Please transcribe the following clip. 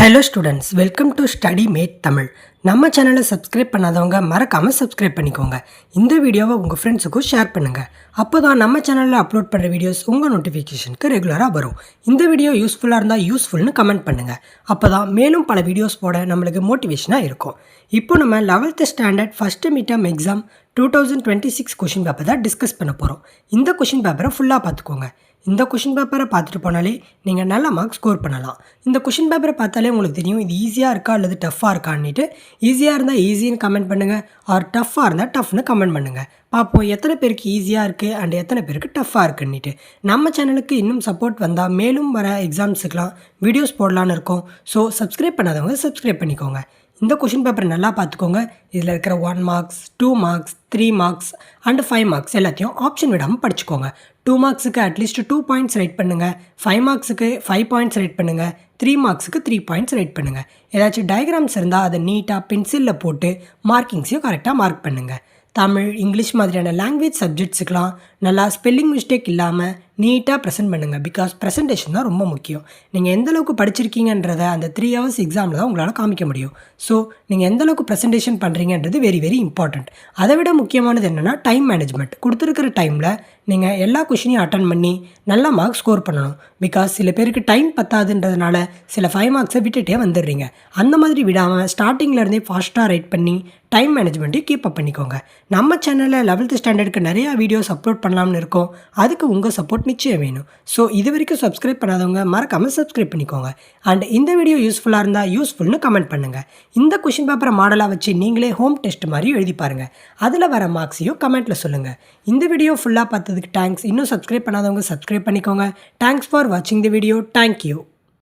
Hello students, welcome to study mate Tamil. நம்ம சேனலை subscribe பண்ணாதவங்க மறக்காமல் சப்ஸ்கிரைப் பண்ணிக்கோங்க. இந்த வீடியோவை உங்கள் ஃப்ரெண்ட்ஸுக்கும் ஷேர் பண்ணுங்கள். அப்போ தான் நம்ம சேனலில் அப்லோட் பண்ணுற வீடியோஸ் உங்கள் நோட்டிஃபிகேஷனுக்கு ரெகுலராக வரும். இந்த வீடியோ யூஸ்ஃபுல்லாக இருந்தால் யூஸ்ஃபுல்னு கமெண்ட் பண்ணுங்கள். அப்போ தான் மேலும் பல வீடியோஸ் போட நம்மளுக்கு மோட்டிவேஷனாக இருக்கும். இப்போ நம்ம 11th standard first midterm exam 2026 question paper தான் டிஸ்கஸ் பண்ண போகிறோம். இந்த கொஷின் பேப்பரை ஃபுல்லாக பார்த்துக்கோங்க. இந்த கொஷின் பேப்பரை பார்த்துட்டு போனாலே நீங்கள் நல்ல மார்க் ஸ்கோர் பண்ணலாம். இந்த கொஷின் பேப்பரை பார்த்தாலே உங்களுக்கு தெரியும் இது ஈஸியாக இருக்கா அல்லது டஃப்பாக இருக்கான்னுட்டு. ஈஸியாக இருந்தால் ஈஸின்னு கமெண்ட் பண்ணுங்கள், ஆர் டஃப்பாக இருந்தால் டஃப்னு கமெண்ட் பண்ணுங்கள். பார்ப்போம் எத்தனை பேருக்கு ஈஸியாக இருக்குது அண்ட் எத்தனை பேருக்கு டஃப்பாக இருக்குன்னுட்டு. நம்ம சேனலுக்கு இன்னும் சப்போர்ட் வந்தால் மேலும் வர எக்ஸாம்ஸுக்கெலாம் வீடியோஸ் போடலான்னு இருக்கோம். ஸோ சப்ஸ்கிரைப் பண்ணாதவங்க சப்ஸ்கிரைப் பண்ணிக்கோங்க. இந்த கொஷின் பேப்பரை நல்லா பார்த்துக்கோங்க. இதில் இருக்கிற 1 marks, 2 marks, 3 marks and 5 marks எல்லாத்தையும் ஆப்ஷன் விடாமல் படிச்சுக்கோங்க. 2 மார்க்ஸுக்கு அட்லீஸ்ட் 2 பாயிண்ட்ஸ் ரைட் பண்ணுங்கள். 5 மார்க்ஸுக்கு 5 பாயிண்ட்ஸ் ரைட் பண்ணுங்கள். 3 மார்க்ஸுக்கு 3 பாயிண்ட்ஸ் ரைட் பண்ணுங்கள். ஏதாச்சும் டயக்ராம்ஸ் இருந்தால் அதை நீட்டாக பென்சிலில் போட்டு மார்க்கிங்ஸையும் கரெக்டாக மார்க் பண்ணுங்கள். தமிழ், இங்கிலீஷ் மாதிரியான லாங்குவேஜ் சப்ஜெக்ட்ஸுக்கெலாம் நல்லா ஸ்பெல்லிங் மிஸ்டேக் இல்லாமல் நீட்டாக ப்ரெசென்ட் பண்ணுங்கள். பிகாஸ் ப்ரெசன்டேஷன் தான் ரொம்ப முக்கியம். நீங்கள் எந்தளவுக்கு படிச்சிருக்கீங்கன்றதை அந்த 3 hours எக்ஸாமில் தான் உங்களால் காமிக்க முடியும். ஸோ நீங்கள் எந்தளவுக்கு ப்ரெசன்டேஷன் பண்ணுறீங்கன்றது வெரி வெரி இம்பார்ட்டண்ட். அதை விட முக்கியமானது என்னென்னா டைம் மேனேஜ்மெண்ட். கொடுத்துருக்கிற டைமில் நீங்கள் எல்லா கொஷினையும் அட்டன் பண்ணி நல்ல மார்க் ஸ்கோர் பண்ணணும். பிகாஸ் சில பேருக்கு டைம் பத்தாதுன்றதுனால சில 5 மார்க்ஸை விட்டுட்டே வந்துடுறீங்க. அந்த மாதிரி விடாமல் ஸ்டார்டிங்லேருந்தே ஃபாஸ்ட்டாக ரைட் பண்ணி டைம் மேனேஜ்மெண்ட்டையும் கீப் அப் பண்ணிக்கோங்க. நம்ம சேனலில் 11th ஸ்டாண்டர்டுக்கு நிறையா வீடியோஸ் அப்லோட் பண்ணலாம்னு இருக்கோம். அதுக்கு உங்கள் சப்போர்ட் நிச்சயம் வேணும். ஸோ இது வரைக்கும் சப்ஸ்கிரைப் பண்ணாதவங்க மறக்காமல் சப்ஸ்கிரைப் பண்ணிக்கோங்க. அண்ட் இந்த வீடியோ யூஸ்ஃபுல்லாக இருந்தால் யூஸ்ஃபுல்னு கமெண்ட் பண்ணுங்கள். இந்த கொஷின் பேப்பரை மாடலாக வச்சு நீங்களே ஹோம் டெஸ்ட் மாதிரி எழுதி பாருங்கள். அதில் வர மார்க்ஸையும் கமெண்ட்டில் சொல்லுங்கள். இந்த வீடியோ ஃபுல்லாக பார்த்ததுக்கு தேங்க்ஸ். இன்னும் சப்ஸ்கிரைப் பண்ணாதவங்க சப்ஸ்கிரைப் பண்ணிக்கோங்க. தேங்க்ஸ் ஃபார் வாட்சிங் தி வீடியோ. தேங்க்யூ.